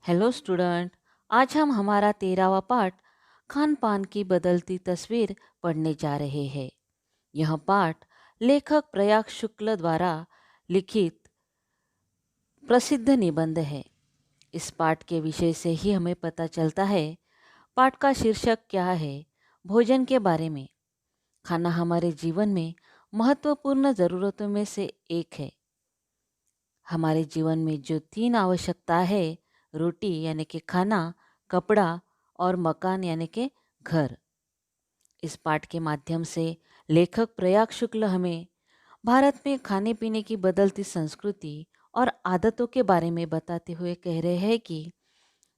Hello student. आज हम हमारा 13वां पाठ खान पान की बदलती तस्वीर पढ़ने जा रहे हैं। यह पाठ लेखक प्रयाग शुक्ल द्वारा लिखित प्रसिद्ध निबंध है। इस पाठ के विषय से ही हमें पता चलता है। पाठ का शीर्षक क्या है? भोजन के बारे में। खाना हमारे जीवन में महत्वपूर्ण ज़रूरतों में से एक है। हमारे जीवन में जो 3 आवश्यकता है, रोटी यानी कि खाना, कपड़ा और मकान यानी कि घर। इस पाठ के माध्यम से लेखक प्रयाग शुक्ल हमें भारत में खाने पीने की बदलती संस्कृति और आदतों के बारे में बताते हुए कह रहे हैं कि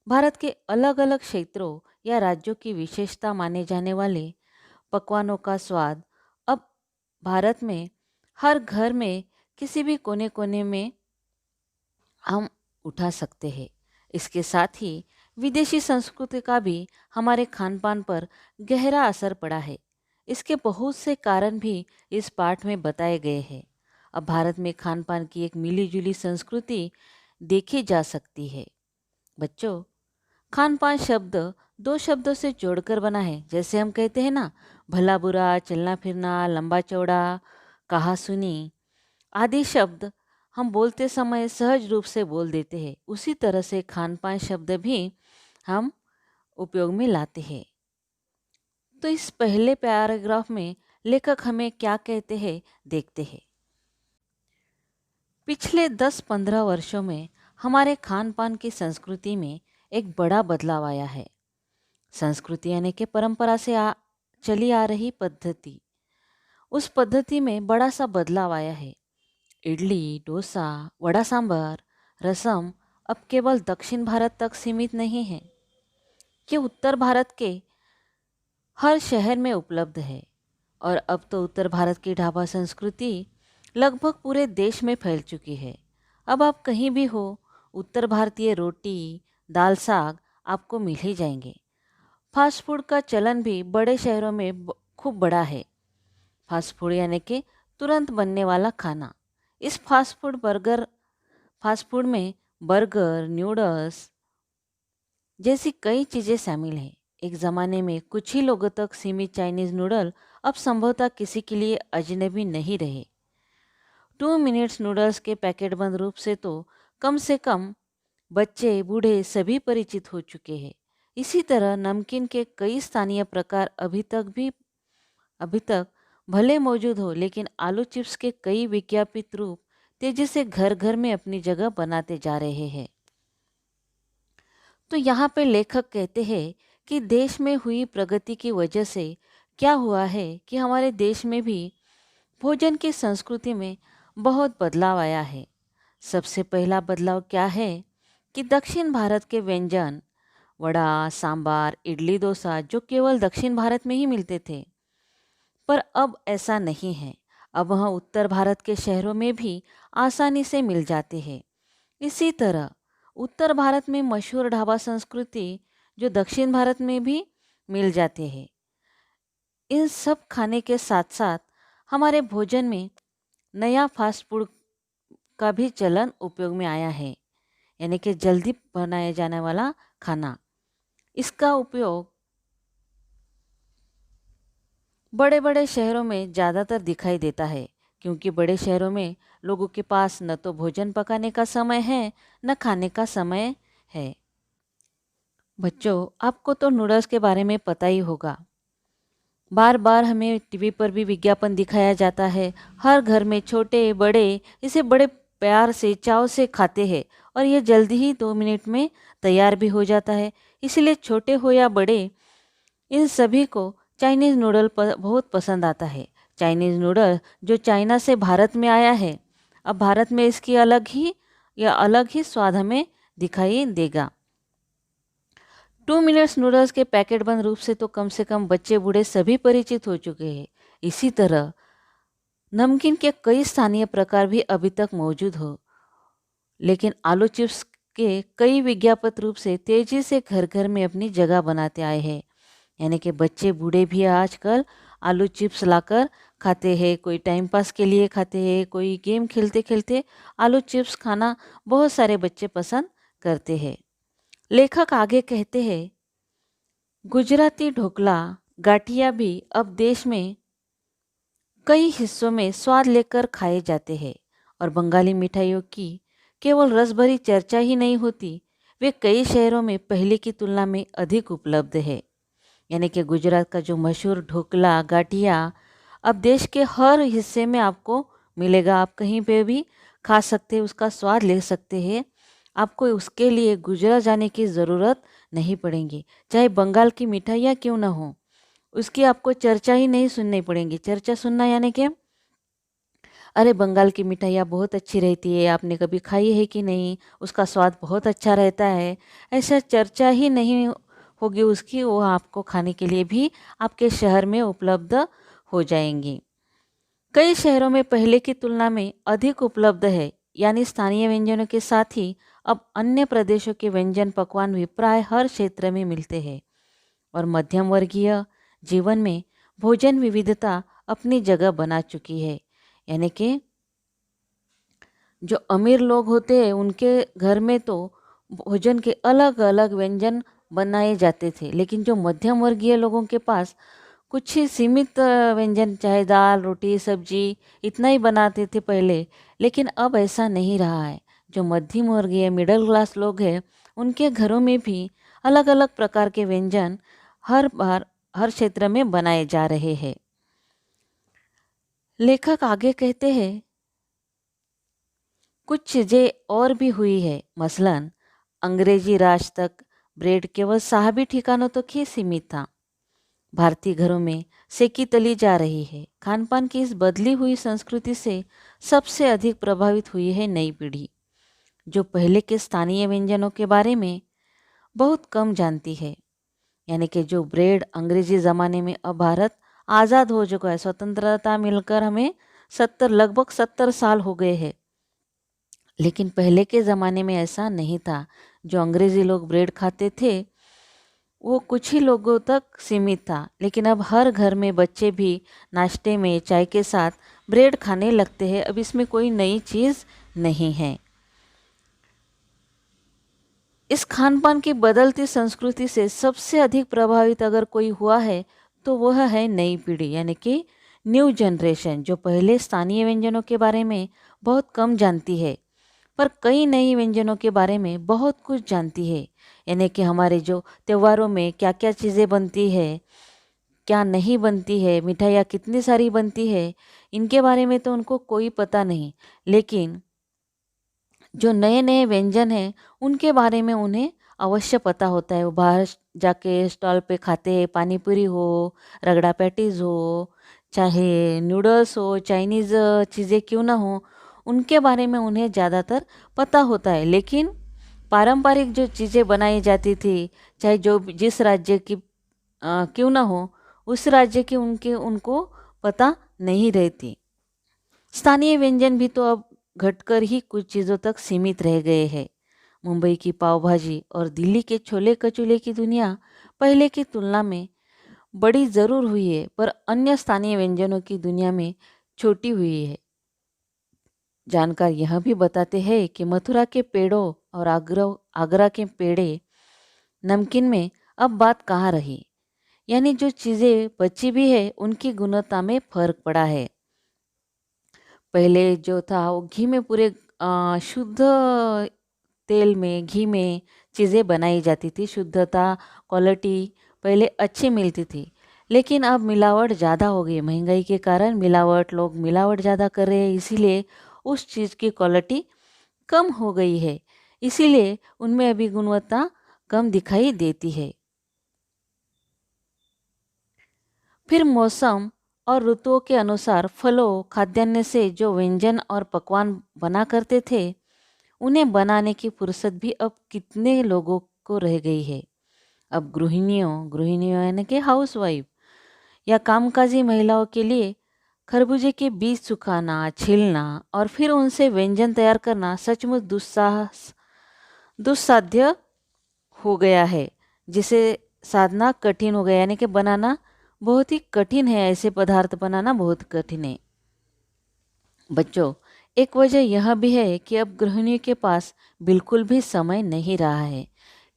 भारत के अलग अलग क्षेत्रों या राज्यों की विशेषता माने जाने वाले पकवानों का स्वाद अब भारत में हर घर में किसी भी कोने कोने में हम उठा सकते हैं। इसके साथ ही विदेशी संस्कृति का भी हमारे खान पान पर गहरा असर पड़ा है। इसके बहुत से कारण भी इस पाठ में बताए गए हैं। अब भारत में खान पान की एक मिली जुली संस्कृति देखी जा सकती है। बच्चों, खान पान शब्द 2 शब्दों से जोड़कर बना है। जैसे हम कहते हैं ना, भला बुरा, चलना फिरना, लंबा चौड़ा, कहा सुनी आदि शब्द हम बोलते समय सहज रूप से बोल देते हैं। उसी तरह से खान पान शब्द भी हम उपयोग में लाते हैं। तो इस पहले पैराग्राफ में लेखक हमें क्या कहते हैं, देखते हैं। पिछले 10-15 वर्षों में हमारे खान पान की संस्कृति में एक बड़ा बदलाव आया है। संस्कृति यानी कि परंपरा से चली आ रही पद्धति, उस पद्धति में बड़ा सा बदलाव आया है। इडली, डोसा, वड़ा सांभर, रसम अब केवल दक्षिण भारत तक सीमित नहीं है। ये उत्तर भारत के हर शहर में उपलब्ध है और अब तो उत्तर भारत की ढाबा संस्कृति लगभग पूरे देश में फैल चुकी है। अब आप कहीं भी हो, उत्तर भारतीय रोटी, दाल, साग आपको मिल ही जाएंगे। फास्ट फूड का चलन भी बड़े शहरों में खूब बड़ा है। फास्ट फूड यानी कि तुरंत बनने वाला खाना। इस फास्ट फूड में बर्गर, नूडल्स जैसी कई चीज़ें शामिल हैं। एक ज़माने में कुछ ही लोगों तक सीमित चाइनीज़ नूडल अब संभवतः किसी के लिए अजनबी नहीं रहे। 2 मिनट्स नूडल्स के पैकेट बंद रूप से कम बच्चे, बूढ़े सभी परिचित हो चुके हैं। इसी तरह नमकीन के कई स्थानीय प्रकार अभी तक भले मौजूद हो, लेकिन आलू चिप्स के कई विज्ञापित रूप तेजी से घर घर में अपनी जगह बनाते जा रहे हैं। तो यहाँ पे लेखक कहते हैं कि देश में हुई प्रगति की वजह से क्या हुआ है कि हमारे देश में भी भोजन की संस्कृति में बहुत बदलाव आया है। सबसे पहला बदलाव क्या है कि दक्षिण भारत के व्यंजन वड़ा, सांबार, इडली, डोसा जो केवल दक्षिण भारत में ही मिलते थे, पर अब ऐसा नहीं है। अब वह उत्तर भारत के शहरों में भी आसानी से मिल जाते हैं। इसी तरह उत्तर भारत में मशहूर ढाबा संस्कृति जो दक्षिण भारत में भी मिल जाते हैं। इन सब खाने के साथ साथ हमारे भोजन में नया फास्ट फूड का भी चलन उपयोग में आया है, यानी कि जल्दी बनाया जाने वाला खाना। इसका उपयोग बड़े बड़े शहरों में ज़्यादातर दिखाई देता है, क्योंकि बड़े शहरों में लोगों के पास न तो भोजन पकाने का समय है, न खाने का समय है। बच्चों, आपको तो नूडल्स के बारे में पता ही होगा। बार बार हमें टीवी पर भी विज्ञापन दिखाया जाता है। हर घर में छोटे बड़े इसे बड़े प्यार से, चाव से खाते हैं और ये जल्दी ही 2 मिनट में तैयार भी हो जाता है। इसलिए छोटे हो या बड़े, इन सभी को चाइनीज़ नूडल बहुत पसंद आता है। चाइनीज़ नूडल जो चाइना से भारत में आया है, अब भारत में इसकी अलग ही स्वाद हमें दिखाई देगा। 2 मिनट्स नूडल्स के पैकेट बंद रूप से कम बच्चे, बूढ़े सभी परिचित हो चुके हैं। इसी तरह नमकीन के कई स्थानीय प्रकार भी अभी तक मौजूद हो, लेकिन आलू चिप्स के कई विज्ञापित रूप से तेजी से घर घर में अपनी जगह बनाते आए हैं। यानी कि बच्चे, बूढ़े भी आजकल आलू चिप्स लाकर खाते हैं, कोई टाइम पास के लिए खाते हैं, कोई गेम खेलते खेलते आलू चिप्स खाना बहुत सारे बच्चे पसंद करते हैं। लेखक आगे कहते हैं, गुजराती ढोकला गाठिया भी अब देश में कई हिस्सों में स्वाद लेकर खाए जाते हैं और बंगाली मिठाइयों की केवल रस भरी चर्चा ही नहीं होती, वे कई शहरों में पहले की तुलना में अधिक उपलब्ध है। यानी कि गुजरात का जो मशहूर ढोकला गाठिया अब देश के हर हिस्से में आपको मिलेगा। आप कहीं पे भी खा सकते हैं, उसका स्वाद ले सकते हैं। आपको उसके लिए गुजरात जाने की ज़रूरत नहीं पड़ेगी। चाहे बंगाल की मिठाइयाँ क्यों ना हो, उसकी आपको चर्चा ही नहीं सुननी पड़ेगी। चर्चा सुनना यानी कि अरे बंगाल की मिठाइयाँ बहुत अच्छी रहती है, आपने कभी खाई है कि नहीं, उसका स्वाद बहुत अच्छा रहता है, ऐसा चर्चा ही नहीं होगी उसकी। वो आपको खाने के लिए भी आपके शहर में उपलब्ध हो जाएंगी। कई शहरों में पहले की तुलना में अधिक उपलब्ध है, यानी स्थानीय व्यंजनों के साथ ही अब अन्य प्रदेशों के व्यंजन पकवान भी प्राय हर क्षेत्र में मिलते हैं। और मध्यम वर्गीय जीवन में भोजन विविधता अपनी जगह बना चुकी है। यानी कि जो अमीर लोग होते हैं उनके घर में तो भोजन के अलग अलग व्यंजन बनाए जाते थे, लेकिन जो मध्यम वर्गीय लोगों के पास कुछ ही सीमित व्यंजन, चाहे दाल रोटी सब्जी इतना ही बनाते थे पहले, लेकिन अब ऐसा नहीं रहा है। जो मध्यम वर्गीय मिडिल क्लास लोग हैं उनके घरों में भी अलग अलग प्रकार के व्यंजन हर बार हर क्षेत्र में बनाए जा रहे हैं। लेखक आगे कहते हैं, कुछ चीज़ें और भी हुई है, मसलन अंग्रेजी राज तक ब्रेड केवल साहबी ठिकानों तक ही सीमित था। भारतीय घरों में सेकी तली जा रही है। खान पान की इस बदली हुई संस्कृति से सबसे अधिक प्रभावित हुई है नई पीढ़ी, जो पहले के स्थानीय व्यंजनों के बारे में बहुत कम जानती है। यानी कि जो ब्रेड अंग्रेजी ज़माने में, अब भारत आज़ाद हो चुका है, स्वतंत्रता मिलकर हमें लगभग 70 साल हो गए हैं, लेकिन पहले के ज़माने में ऐसा नहीं था। जो अंग्रेज़ी लोग ब्रेड खाते थे वो कुछ ही लोगों तक सीमित था, लेकिन अब हर घर में बच्चे भी नाश्ते में चाय के साथ ब्रेड खाने लगते हैं। अब इसमें कोई नई चीज़ नहीं है। इस खान पान की बदलती संस्कृति से सबसे अधिक प्रभावित अगर कोई हुआ है तो वह है नई पीढ़ी, यानी कि न्यू जनरेशन, जो पहले स्थानीय व्यंजनों के बारे में बहुत कम जानती है पर कई नई व्यंजनों के बारे में बहुत कुछ जानती है। यानी कि हमारे जो त्योहारों में क्या क्या चीज़ें बनती है, क्या नहीं बनती है, मिठाइयाँ कितनी सारी बनती है, इनके बारे में तो उनको कोई पता नहीं, लेकिन जो नए नए व्यंजन हैं उनके बारे में उन्हें अवश्य पता होता है। वो बाहर जाके स्टॉल पे खाते हैं, पानी पूरी हो, रगड़ा पैटीज़ हो, चाहे नूडल्स हो, चाइनीज़ चीज़ें क्यों ना हो, उनके बारे में उन्हें ज़्यादातर पता होता है। लेकिन पारंपरिक जो चीज़ें बनाई जाती थी, चाहे जो जिस राज्य की क्यों ना हो, उस राज्य की उनको पता नहीं रहती। स्थानीय व्यंजन भी तो अब घटकर ही कुछ चीज़ों तक सीमित रह गए हैं। मुंबई की पाव भाजी और दिल्ली के छोले कचौले की दुनिया पहले की तुलना में बड़ी ज़रूर हुई है, पर अन्य स्थानीय व्यंजनों की दुनिया में छोटी हुई है। जानकार यह भी बताते हैं कि मथुरा के पेड़ों और आगरा के पेड़े नमकीन में अब बात कहाँ रही। यानी जो चीज़ें बची भी है उनकी गुणवत्ता में फर्क पड़ा है। पहले जो था वो घी में पूरे शुद्ध तेल में, घी में चीज़ें बनाई जाती थी, शुद्धता क्वालिटी पहले अच्छी मिलती थी। लेकिन अब मिलावट ज़्यादा हो गई, महंगाई के कारण लोग मिलावट ज़्यादा कर रहे हैं, इसीलिए उस चीज़ की क्वालिटी कम हो गई है, इसीलिए उनमें अभी गुणवत्ता कम दिखाई देती है। फिर मौसम और ऋतुओं के अनुसार फलों खाद्यान्न से जो व्यंजन और पकवान बना करते थे, उन्हें बनाने की फुर्सत भी अब कितने लोगों को रह गई है। अब गृहिणियों यानी कि हाउसवाइफ या कामकाजी महिलाओं के लिए खरबूजे के बीज सुखाना, छीलना और फिर उनसे व्यंजन तैयार करना सचमुच दुस्साध्य हो गया है, जिसे साधना कठिन हो गया, यानी कि बनाना बहुत ही कठिन है, ऐसे पदार्थ बनाना बहुत कठिन है। बच्चों, एक वजह यह भी है कि अब गृहिणियों के पास बिल्कुल भी समय नहीं रहा है,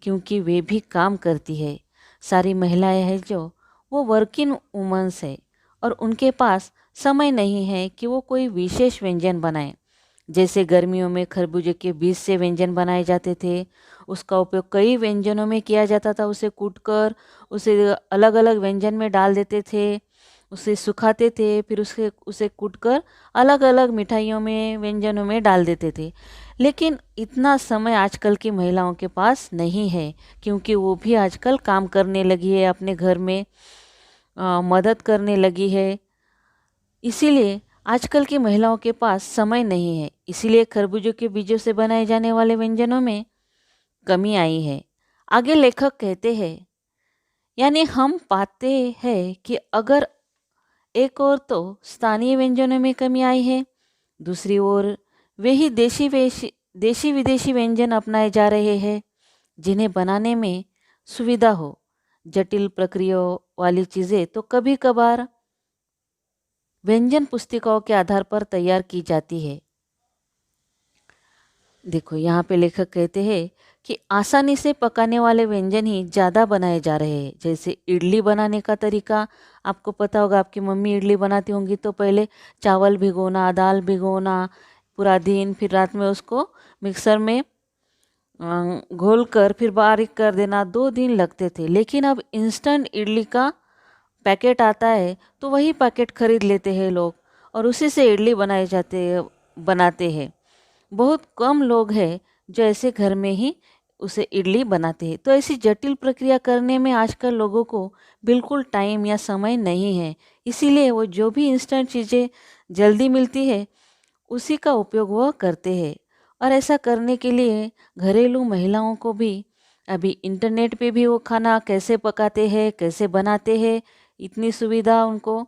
क्योंकि वे भी काम करती है। सारी महिलाएं हैं जो, वो वर्किंग वुमन्स है, और उनके पास समय नहीं है कि वो कोई विशेष व्यंजन बनाएं। जैसे गर्मियों में खरबूजे के बीज से व्यंजन बनाए जाते थे, उसका उपयोग कई व्यंजनों में किया जाता था। उसे कूटकर उसे अलग अलग व्यंजन में डाल देते थे, उसे सुखाते थे, फिर उसे उसे कूटकर अलग अलग मिठाइयों में, व्यंजनों में डाल देते थे। लेकिन इतना समय आजकल की महिलाओं के पास नहीं है, क्योंकि वो भी आजकल काम करने लगी है, अपने घर में मदद करने लगी है। इसीलिए आजकल की महिलाओं के पास समय नहीं है। इसीलिए खरबूजों के बीजों से बनाए जाने वाले व्यंजनों में कमी आई है। आगे लेखक कहते हैं, यानी हम पाते हैं कि अगर एक ओर तो स्थानीय व्यंजनों में कमी आई है, दूसरी ओर वे ही देशी विदेशी व्यंजन अपनाए जा रहे हैं, जिन्हें बनाने में सुविधा हो। जटिल प्रक्रियाओं वाली चीज़ें तो कभी कभार व्यंजन पुस्तिकाओं के आधार पर तैयार की जाती है। देखो, यहाँ पे लेखक कहते हैं कि आसानी से पकाने वाले व्यंजन ही ज़्यादा बनाए जा रहे हैं। जैसे इडली बनाने का तरीका आपको पता होगा, आपकी मम्मी इडली बनाती होंगी तो पहले चावल भिगोना, दाल भिगोना पूरा दिन, फिर रात में उसको मिक्सर में घोल कर फिर बारीक कर देना, 2 दिन लगते थे। लेकिन अब इंस्टेंट इडली का पैकेट आता है, तो वही पैकेट खरीद लेते हैं लोग, और उसी से इडली बनाते हैं। बहुत कम लोग हैं जो ऐसे घर में ही उसे इडली बनाते हैं। तो ऐसी जटिल प्रक्रिया करने में आजकल लोगों को बिल्कुल टाइम या समय नहीं है। इसीलिए वो जो भी इंस्टेंट चीज़ें जल्दी मिलती है, उसी का उपयोग वह करते हैं। और ऐसा करने के लिए घरेलू महिलाओं को भी अभी इंटरनेट पे भी वो खाना कैसे पकाते हैं, कैसे बनाते हैं, इतनी सुविधा उनको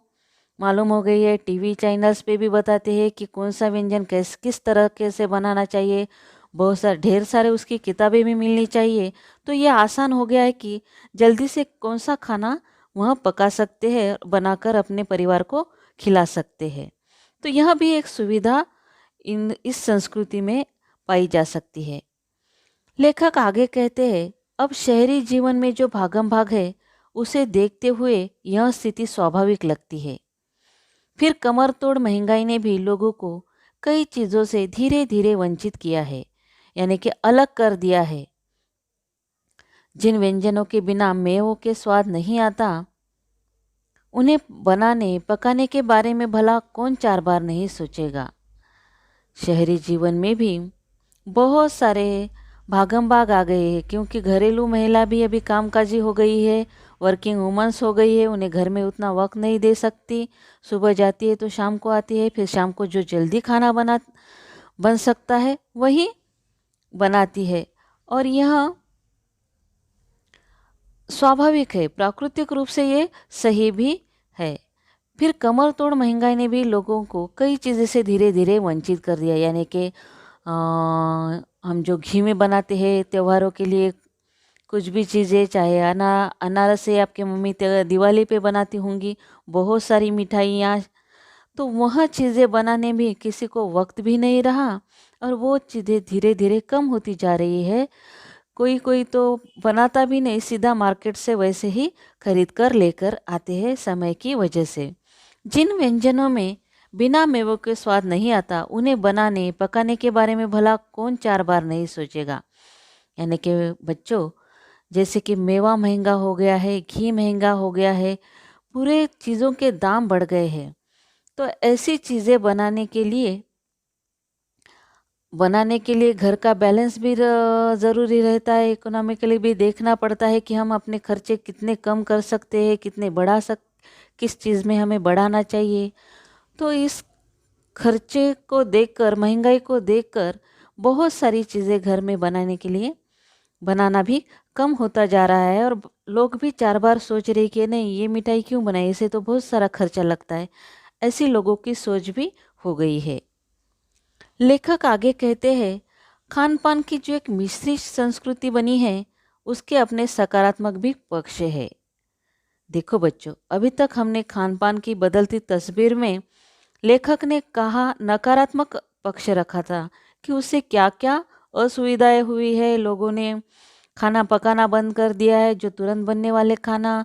मालूम हो गई है। टीवी चैनल्स पे भी बताते हैं कि कौन सा व्यंजन किस तरह के से बनाना चाहिए। बहुत सारे ढेर सारे उसकी किताबें भी मिलनी चाहिए। तो ये आसान हो गया है कि जल्दी से कौन सा खाना वह पका सकते हैं, बनाकर अपने परिवार को खिला सकते हैं। तो यह भी एक सुविधा इस संस्कृति में पाई जा सकती है। लेखक आगे कहते हैं, अब शहरी जीवन में जो भागम भाग है, उसे देखते हुए यह स्थिति स्वाभाविक लगती है। फिर कमर तोड़ महंगाई ने भी लोगों को कई चीज़ों से धीरे धीरे वंचित किया है, यानी कि अलग कर दिया है। जिन व्यंजनों के बिना मेवों के स्वाद नहीं आता, उन्हें बनाने पकाने के बारे में भला कौन 4 बार नहीं सोचेगा। शहरी जीवन में भी बहुत सारे भागम भाग आ गए हैं, क्योंकि घरेलू महिला भी अभी कामकाजी हो गई है, वर्किंग वुमन्स हो गई है। उन्हें घर में उतना वक्त नहीं दे सकती। सुबह जाती है तो शाम को आती है, फिर शाम को जो जल्दी खाना बन सकता है वही बनाती है। और यह स्वाभाविक है, प्राकृतिक रूप से ये सही भी है। फिर कमर तोड़ महंगाई ने भी लोगों को कई चीज़ें से धीरे धीरे वंचित कर दिया, यानी कि हम जो घी में बनाते हैं त्योहारों के लिए, कुछ भी चीज़ें, चाहे अनारस से आपकी मम्मी दिवाली पे बनाती होंगी, बहुत सारी मिठाइयाँ, तो वह चीज़ें बनाने में किसी को वक्त भी नहीं रहा, और वो चीज़ें धीरे धीरे कम होती जा रही है। कोई कोई तो बनाता भी नहीं, सीधा मार्केट से वैसे ही खरीद कर लेकर आते हैं समय की वजह से। जिन व्यंजनों में बिना मेवों के स्वाद नहीं आता, उन्हें बनाने पकाने के बारे में भला कौन 4 बार नहीं सोचेगा। यानी कि बच्चों, जैसे कि मेवा महंगा हो गया है, घी महंगा हो गया है, पूरे चीज़ों के दाम बढ़ गए हैं। तो ऐसी चीज़ें बनाने के लिए घर का बैलेंस भी ज़रूरी रहता है। इकोनॉमिकली भी देखना पड़ता है कि हम अपने खर्चे कितने कम कर सकते हैं, कितने किस चीज़ में हमें बढ़ाना चाहिए। तो इस खर्चे को देखकर, महंगाई को देखकर, बहुत सारी चीज़ें घर में बनाना भी कम होता जा रहा है। और लोग भी 4 बार सोच रहे कि नहीं, ये मिठाई क्यों बनाई, इसे तो बहुत सारा खर्चा लगता है। ऐसी लोगों की सोच भी हो गई है। लेखक आगे कहते हैं, खान पान की जो एक मिश्रित संस्कृति बनी है, उसके अपने सकारात्मक भी पक्ष है। देखो बच्चों, अभी तक हमने खान पान की बदलती तस्वीर में लेखक ने कहा नकारात्मक पक्ष रखा था कि उससे क्या क्या असुविधाएं हुई है। लोगों ने खाना पकाना बंद कर दिया है, जो तुरंत बनने वाले खाना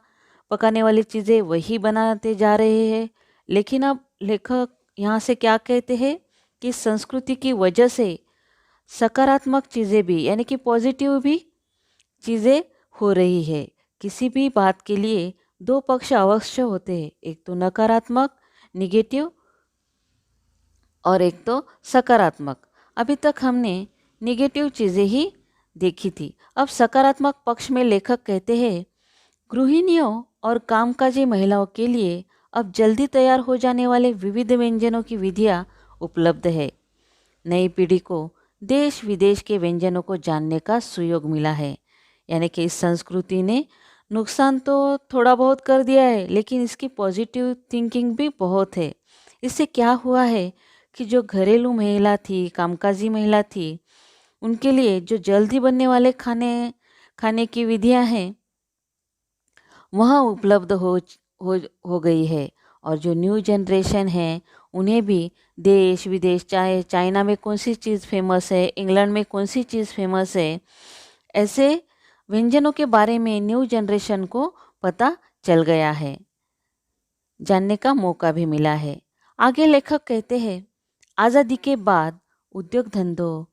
पकाने वाली चीज़ें वही बनाते जा रहे हैं। लेकिन अब लेखक यहाँ से क्या कहते हैं कि संस्कृति की वजह से सकारात्मक चीज़ें भी यानी कि पॉजिटिव भी चीज़ें हो रही है। किसी भी बात के लिए दो पक्ष अवश्य होते हैं, एक तो नकारात्मक निगेटिव और एक तो सकारात्मक। अभी तक हमने निगेटिव चीज़ें ही देखी थी। अब सकारात्मक पक्ष में लेखक कहते हैं गृहिणियों और कामकाजी महिलाओं के लिए अब जल्दी तैयार हो जाने वाले विविध व्यंजनों की विधियाँ उपलब्ध है। नई पीढ़ी को देश विदेश के व्यंजनों को जानने का सुयोग मिला है। यानी कि इस संस्कृति ने नुकसान तो थोड़ा बहुत कर दिया है, लेकिन इसकी पॉजिटिव थिंकिंग भी बहुत है। इससे क्या हुआ है कि जो घरेलू महिला थी, कामकाजी महिला थी, उनके लिए जो जल्दी बनने वाले खाने खाने की विधियां हैं वह उपलब्ध हो हो गई है। और जो न्यू जनरेशन है उन्हें भी देश विदेश, चाहे चाइना में कौन सी चीज़ फेमस है, इंग्लैंड में कौन सी चीज़ फेमस है, ऐसे व्यंजनों के बारे में न्यू जनरेशन को पता चल गया है, जानने का मौका भी मिला है। आगे लेखक कहते हैं आज़ादी के बाद उद्योग धंधों,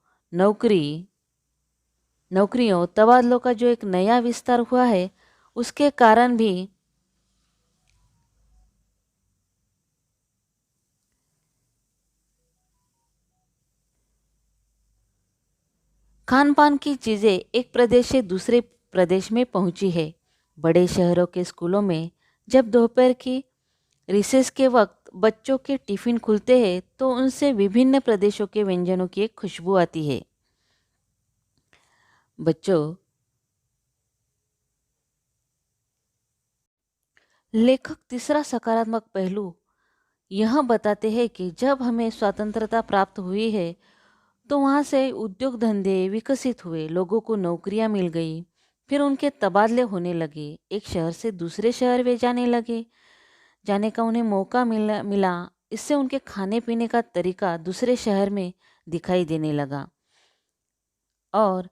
नौकरियों, तबादलों का जो एक नया विस्तार हुआ है, उसके कारण भी खान पान की चीज़ें एक प्रदेश से दूसरे प्रदेश में पहुंची है। बड़े शहरों के स्कूलों में जब दोपहर की रिसेस के वक्त बच्चों के टिफ़िन खुलते हैं तो उनसे विभिन्न प्रदेशों के व्यंजनों की एक खुशबू आती है। बच्चों, लेखक तीसरा सकारात्मक पहलू यह बताते हैं कि जब हमें स्वतंत्रता प्राप्त हुई है तो वहाँ से उद्योग धंधे विकसित हुए, लोगों को नौकरियाँ मिल गई, फिर उनके तबादले होने लगे, एक शहर से दूसरे शहर वे जाने लगे, जाने का उन्हें मौका मिला। इससे उनके खाने पीने का तरीका दूसरे शहर में दिखाई देने लगा। और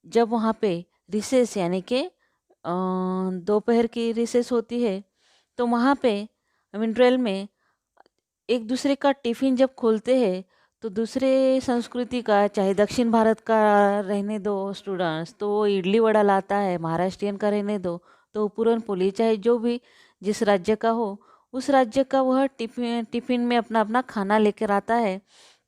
जब वहाँ पे रिसेस यानी कि दोपहर की रिसेस होती है तो वहाँ पे विंटरवेल में एक दूसरे का टिफ़िन जब खोलते हैं तो दूसरे संस्कृति का, चाहे दक्षिण भारत का रहने दो स्टूडेंट्स, तो वो इडली वड़ा लाता है, महाराष्ट्रियन का रहने दो तो पूरन पोली, चाहे जो भी जिस राज्य का हो उस राज्य का वह टिफ़िन में अपना अपना खाना लेकर आता है।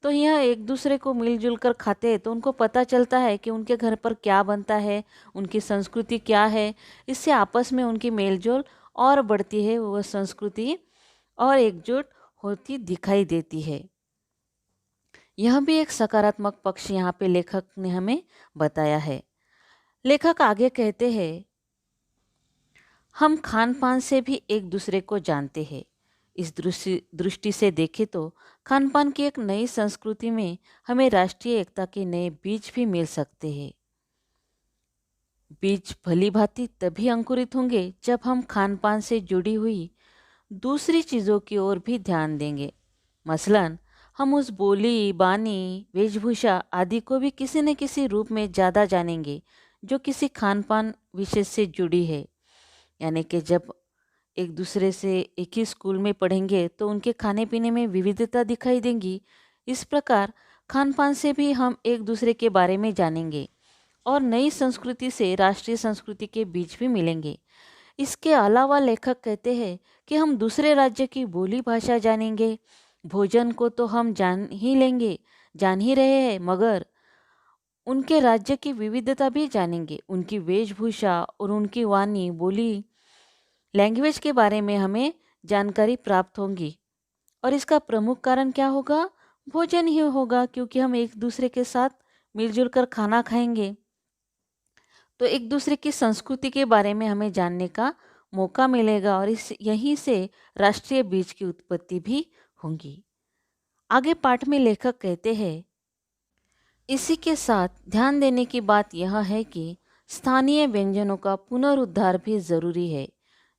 तो यह एक दूसरे को मिलजुल कर खाते हैं तो उनको पता चलता है कि उनके घर पर क्या बनता है, उनकी संस्कृति क्या है। इससे आपस में उनकी मेलजोल और बढ़ती है, वह संस्कृति और एकजुट होती दिखाई देती है। यह भी एक सकारात्मक पक्ष यहाँ पे लेखक ने हमें बताया है। लेखक आगे कहते हैं हम खान पान से भी एक दूसरे को जानते हैं। इस दृष्टि से देखें तो खान पान की एक नई संस्कृति में हमें राष्ट्रीय एकता के नए बीज भी मिल सकते हैं। बीज भली भांति तभी अंकुरित होंगे जब हम खान पान से जुड़ी हुई दूसरी चीज़ों की ओर भी ध्यान देंगे। मसलन हम उस बोली, बानी, वेशभूषा आदि को भी किसी न किसी रूप में ज़्यादा जानेंगे जो किसी खान पान विषय से जुड़ी है। यानी कि जब एक दूसरे से एक ही स्कूल में पढ़ेंगे तो उनके खाने पीने में विविधता दिखाई देंगी। इस प्रकार खान पान से भी हम एक दूसरे के बारे में जानेंगे और नई संस्कृति से राष्ट्रीय संस्कृति के बीच भी मिलेंगे। इसके अलावा लेखक कहते हैं कि हम दूसरे राज्य की बोली भाषा जानेंगे। भोजन को तो हम जान ही लेंगे, जान ही रहे हैं, मगर उनके राज्य की विविधता भी जानेंगे। उनकी वेशभूषा और उनकी वाणी, बोली, लैंग्वेज के बारे में हमें जानकारी प्राप्त होगी। और इसका प्रमुख कारण क्या होगा? भोजन ही होगा, क्योंकि हम एक दूसरे के साथ मिलजुल कर खाना खाएंगे तो एक दूसरे की संस्कृति के बारे में हमें जानने का मौका मिलेगा और इस यहीं से राष्ट्रीय बीज की उत्पत्ति भी होगी। आगे पाठ में लेखक कहते हैं इसी के साथ ध्यान देने की बात यह है कि स्थानीय व्यंजनों का पुनरुद्धार भी ज़रूरी है।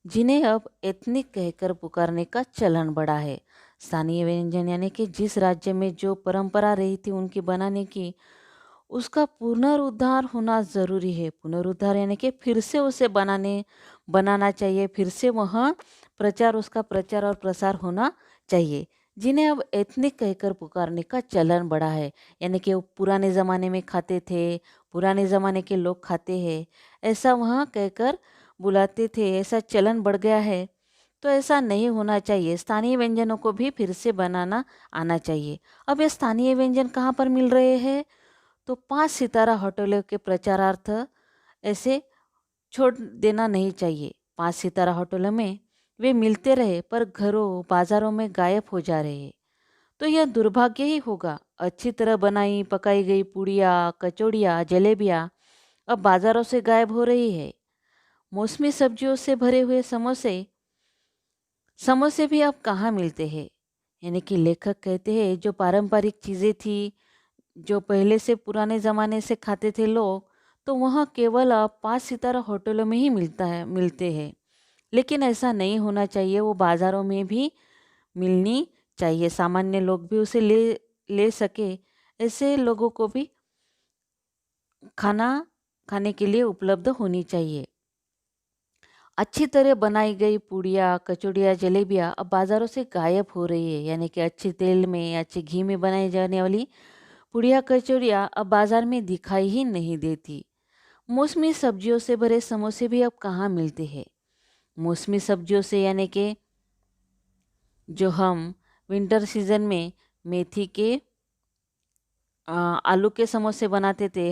जिन्हें अब एथनिक कहकर पुकारने का चलन बढ़ा है। स्थानीय व्यंजन यानी कि जिस राज्य में जो परंपरा रही थी उनकी बनाने की, उसका पुनरुद्धार होना ज़रूरी है। पुनरुद्धार यानी कि फिर से उसे बनाना चाहिए, फिर से वहाँ उसका प्रचार और प्रसार होना चाहिए। जिन्हें अब एथनिक कहकर पुकारने का चलन बढ़ा है, यानी कि वो पुराने ज़माने में खाते थे, पुराने ज़माने के लोग खाते हैं, ऐसा वहाँ कहकर बुलाते थे, ऐसा चलन बढ़ गया है। तो ऐसा नहीं होना चाहिए। स्थानीय व्यंजनों को भी फिर से बनाना आना चाहिए। अब ये स्थानीय व्यंजन कहाँ पर मिल रहे हैं? तो 5 सितारा होटलों के प्रचारार्थ ऐसे छोड़ देना नहीं चाहिए। 5 सितारा होटलों में वे मिलते रहे पर घरों बाज़ारों में गायब हो जा रहे हैं। तो यह दुर्भाग्य ही होगा। अच्छी तरह बनाई पकाई गई पूड़ियाँ, कचौड़ियाँ, जलेबियाँ अब बाज़ारों से गायब हो रही है। मौसमी सब्जियों से भरे हुए समोसे समोसे भी अब कहाँ मिलते हैं? यानी कि लेखक कहते हैं जो पारंपरिक चीज़ें थी, जो पहले से पुराने ज़माने से खाते थे लोग, तो वह केवल 5 सितारा होटलों में ही मिलते हैं। लेकिन ऐसा नहीं होना चाहिए, वो बाज़ारों में भी मिलनी चाहिए, सामान्य लोग भी उसे ले ले सके, ऐसे लोगों को भी खाना खाने के लिए उपलब्ध होनी चाहिए। अच्छी तरह बनाई गई पूड़ियाँ, कचौड़ियाँ, जलेबियाँ अब बाज़ारों से गायब हो रही है। यानी कि अच्छे तेल में, अच्छे घी में बनाई जाने वाली पूड़ियाँ, कचौड़ियाँ अब बाज़ार में दिखाई ही नहीं देती। मौसमी सब्जियों से भरे समोसे भी अब कहाँ मिलते हैं? मौसमी सब्जियों से यानी कि जो हम विंटर सीज़न में मेथी के आलू के समोसे बनाते थे।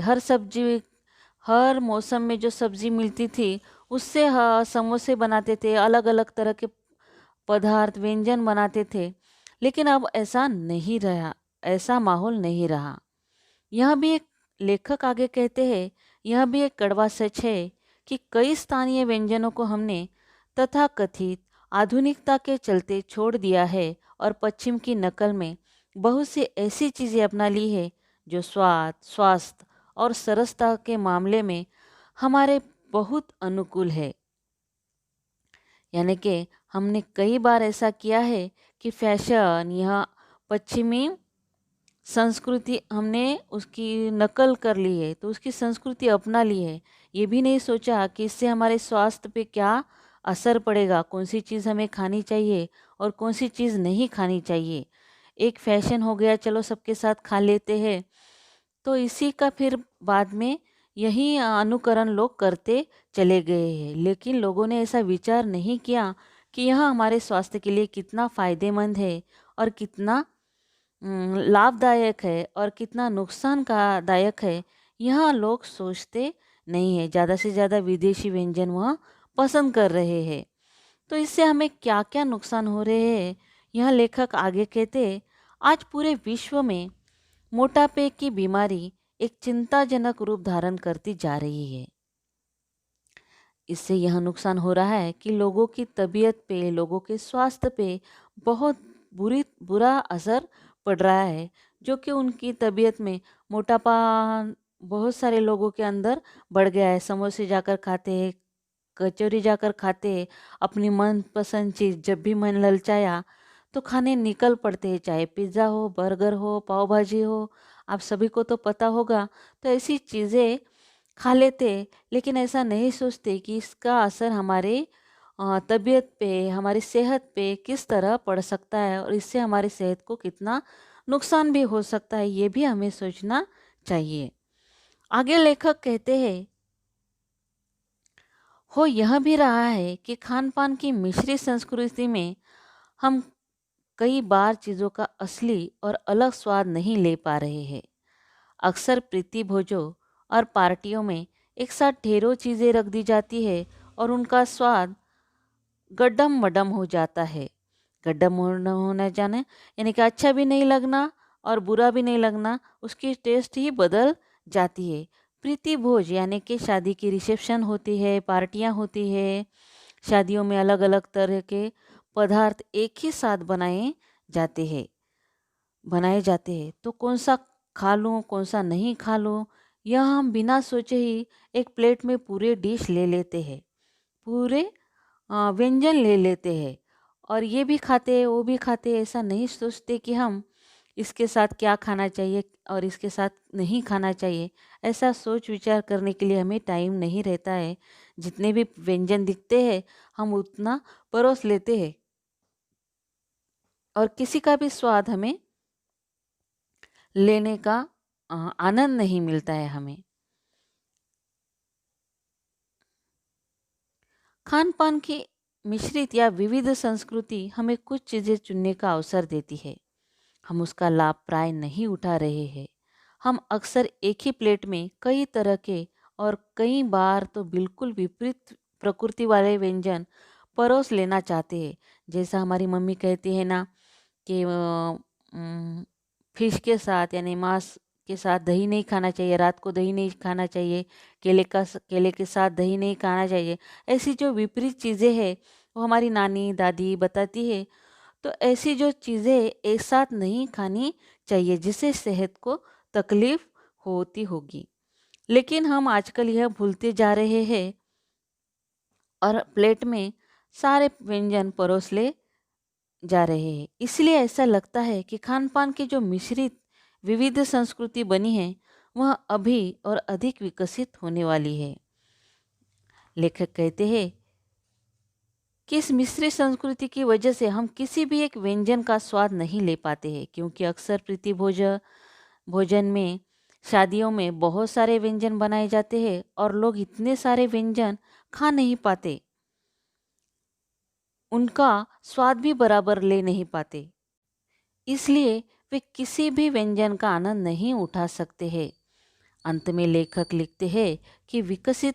हर मौसम में जो सब्जी मिलती थी उससे समोसे बनाते थे, अलग अलग तरह के पदार्थ व्यंजन बनाते थे। लेकिन अब ऐसा नहीं रहा, ऐसा माहौल नहीं रहा। यह भी एक लेखक आगे कहते हैं, यह भी एक कड़वा सच है कि कई स्थानीय व्यंजनों को हमने तथाकथित आधुनिकता के चलते छोड़ दिया है और पश्चिम की नकल में बहुत सी ऐसी चीज़ें अपना ली है जो स्वाद, स्वास्थ्य और सरसता के मामले में हमारे बहुत अनुकूल है। यानी कि हमने कई बार ऐसा किया है कि फैशन यह पश्चिमी संस्कृति हमने उसकी नकल कर ली है, तो उसकी संस्कृति अपना ली है। ये भी नहीं सोचा कि इससे हमारे स्वास्थ्य पे क्या असर पड़ेगा, कौन सी चीज़ हमें खानी चाहिए और कौन सी चीज़ नहीं खानी चाहिए। एक फैशन हो गया, चलो सबके साथ खा लेते हैं, तो इसी का फिर बाद में यही अनुकरण लोग करते चले गए हैं। लेकिन लोगों ने ऐसा विचार नहीं किया कि यह हमारे स्वास्थ्य के लिए कितना फ़ायदेमंद है और कितना लाभदायक है और कितना नुकसान का दायक है। यह लोग सोचते नहीं है। ज़्यादा से ज़्यादा विदेशी व्यंजन वह पसंद कर रहे हैं। तो इससे हमें क्या क्या नुकसान हो रहे हैं, यह लेखक आगे कहते हैं, आज पूरे विश्व में मोटापे की बीमारी एक चिंताजनक रूप धारण करती जा रही है। इससे यह नुकसान हो रहा है कि लोगों की तबीयत पे, लोगों के स्वास्थ्य पे बहुत बुरा असर पड़ रहा है, जो कि उनकी तबीयत में मोटापा बहुत सारे लोगों के अंदर बढ़ गया है। समोसे जाकर खाते हैं, कचौरी जाकर खाते हैं, अपनी मनपसंद चीज़ जब भी मन ललचाया तो खाने निकल पड़ते हैं, चाहे पिज़्ज़ा हो, बर्गर हो, पाव भाजी हो, आप सभी को तो पता होगा। तो ऐसी चीज़ें खा लेते, लेकिन ऐसा नहीं सोचते कि इसका असर हमारे तबीयत पे, हमारी सेहत पे किस तरह पड़ सकता है और इससे हमारी सेहत को कितना नुकसान भी हो सकता है, ये भी हमें सोचना चाहिए। आगे लेखक कहते हैं, हो यह भी रहा है कि खान पान की मिश्रित संस्कृति में हम कई बार चीज़ों का असली और अलग स्वाद नहीं ले पा रहे हैं। अक्सर प्रीति भोजों और पार्टियों में एक साथ ढेरों चीज़ें रख दी जाती है और उनका स्वाद गड्डम मडम हो जाता है। गड्डम होना जाने यानी कि अच्छा भी नहीं लगना और बुरा भी नहीं लगना, उसकी टेस्ट ही बदल जाती है। प्रीति भोज यानी कि शादी की रिसेप्शन होती है, पार्टियां होती है, शादियों में अलग अलग तरह के पदार्थ एक ही साथ बनाए जाते हैं, तो कौन सा खा लूँ कौन सा नहीं खा लूँ, यह हम बिना सोचे ही एक प्लेट में पूरे डिश ले लेते हैं। पूरे व्यंजन ले लेते हैं और ये भी खाते हैं वो भी खाते हैं, ऐसा नहीं सोचते कि हम इसके साथ क्या खाना चाहिए और इसके साथ नहीं खाना चाहिए। ऐसा सोच विचार करने के लिए हमें टाइम नहीं रहता है। जितने भी व्यंजन दिखते हैं हम उतना परोस लेते हैं और किसी का भी स्वाद हमें लेने का आनंद नहीं मिलता है हमें। खान पान की मिश्रित या विविध संस्कृति हमें कुछ चीज़ें चुनने का अवसर देती है। हम उसका लाभ प्राय नहीं उठा रहे हैं। हम अक्सर एक ही प्लेट में कई तरह के और कई बार तो बिल्कुल विपरीत प्रकृति वाले व्यंजन परोस लेना चाहते हैं। जैसा हमारी मम्मी कहती है ना कि फिश के साथ यानी मांस के साथ दही नहीं खाना चाहिए, रात को दही नहीं खाना चाहिए, केले के साथ दही नहीं खाना चाहिए। ऐसी जो विपरीत चीज़ें हैं वो हमारी नानी दादी बताती है। तो ऐसी जो चीज़ें एक साथ नहीं खानी चाहिए जिससे सेहत को तकलीफ होती होगी। लेकिन हम आजकल यह भूलते जा रहे हैं और प्लेट में सारे व्यंजन परोस ले जा रहे हैं। इसलिए ऐसा लगता है कि खान पान की जो मिश्रित विविध संस्कृति बनी है वह अभी और अधिक विकसित होने वाली है। लेखक कहते हैं कि इस मिश्रित संस्कृति की वजह से हम किसी भी एक व्यंजन का स्वाद नहीं ले पाते हैं, क्योंकि अक्सर प्रीति भोजन में शादियों में बहुत सारे व्यंजन बनाए जाते हैं और लोग इतने सारे व्यंजन खा नहीं पाते, उनका स्वाद भी बराबर ले नहीं पाते, इसलिए वे किसी भी व्यंजन का आनंद नहीं उठा सकते हैं। अंत में लेखक लिखते हैं कि विकसित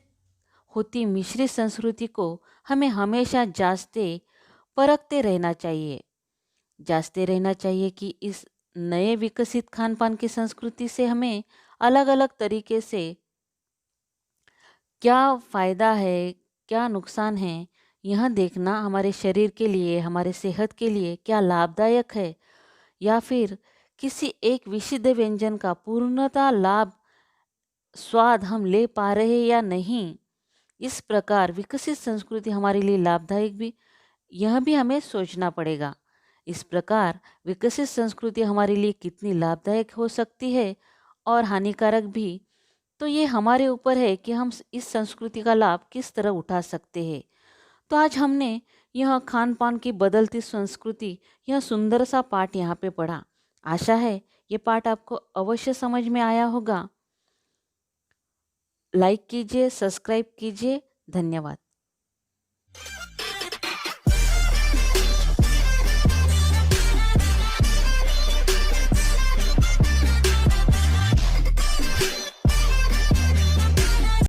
होती मिश्रित संस्कृति को हमें हमेशा जांचते रहना चाहिए कि इस नए विकसित खान पान की संस्कृति से हमें अलग अलग तरीके से क्या फ़ायदा है, क्या नुकसान है, यह देखना हमारे शरीर के लिए, हमारे सेहत के लिए क्या लाभदायक है या फिर किसी एक विशुद्ध व्यंजन का पूर्णतः लाभ स्वाद हम ले पा रहे या नहीं। इस प्रकार विकसित संस्कृति हमारे लिए लाभदायक भी, यह भी हमें सोचना पड़ेगा। इस प्रकार विकसित संस्कृति हमारे लिए कितनी लाभदायक हो सकती है और हानिकारक भी, तो ये हमारे ऊपर है कि हम इस संस्कृति का लाभ किस तरह उठा सकते हैं। तो आज हमने यह खान पान की बदलती संस्कृति, यह सुंदर सा पाठ यहाँ पे पढ़ा। आशा है ये पाठ आपको अवश्य समझ में आया होगा। लाइक कीजिए, सब्सक्राइब कीजिए। धन्यवाद।